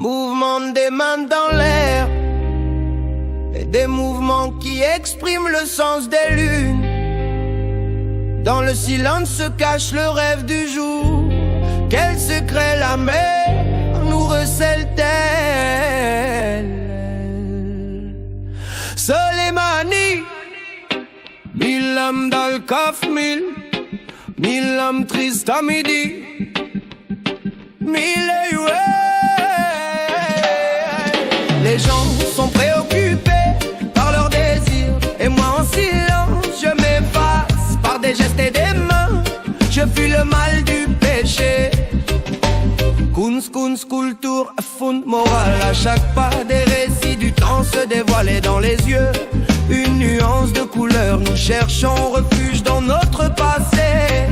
Mouvement des mains dans l'air et des mouvements qui expriment le sens des lunes. Dans le silence se cache le rêve du jour. Quel secret la mer nous recèle-t-elle? Soleimani, 1000 âmes dans le coffre, 1000 âmes tristes à midi, 1000 Les gens sont préoccupés par leurs désirs, et moi en silence je m'efface par des gestes et des mains. Je fuis le mal du péché. Kunst, culture, fond moral. À chaque pas des récits du temps se dévoiler dans les yeux. Une nuance de couleur, nous cherchons refuge dans notre passé.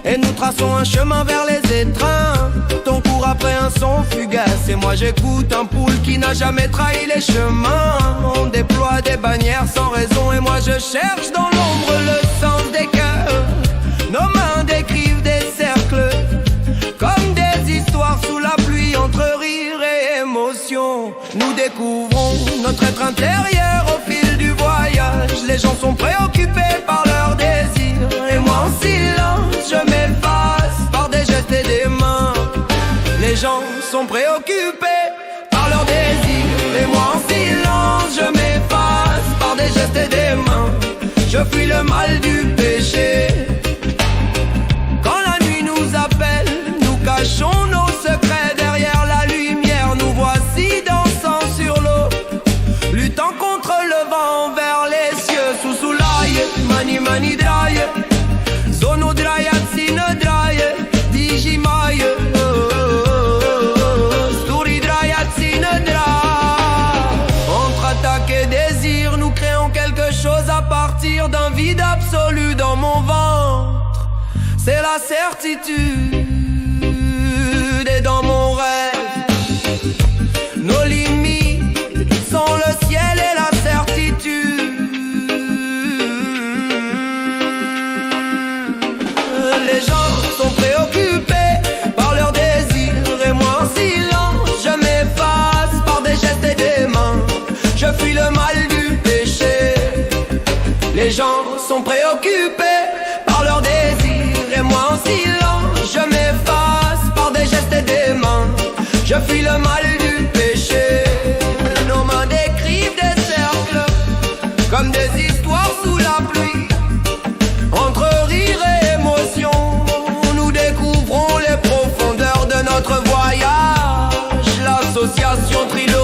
Et nous traçons un chemin vers les étreintes. Ton cours après un son fugace, et moi j'écoute un poule qui n'a jamais trahi les chemins. On déploie des bannières sans raison, et moi je cherche dans l'ombre le sens des cœurs. Nos mains décrivent des cercles, comme des histoires sous la pluie, entre rire et émotion. Nous découvrons notre être intérieur au fil du voyage. Les gens sont préoccupés par leurs désirs, et moi en silence je m'efface par des gestes et des mains. Les gens sont préoccupés par leurs désirs, et moi en silence je m'efface par des gestes et des mains. Je fuis le mal du péché. Quand la nuit nous appelle, nous cachons nos secrets derrière la lumière. Nous voici dansant sur l'eau, luttant contre le vent vers les cieux. Sous soleil, mani mani draye, zono draye, sine draye, digimaye, story draye, sine draye. Entre attaque et désir, nous créons quelque chose à partir d'un vide absolu dans mon ventre. C'est la certitude, et dans mon rêve, nos limites sont le ciel et la certitude. Les gens sont préoccupés par leurs désirs, et moi en silence je m'efface par des gestes et des mains. Je fuis le mal du péché. Les gens sont préoccupés par leurs désirs, et moi en silence je m'efface par des gestes et des mains. Je fuis le mal du péché. Nos mains décrivent des cercles, comme des histoires sous la pluie. Entre rire et émotion, nous découvrons les profondeurs de notre voyage. L'association Trilo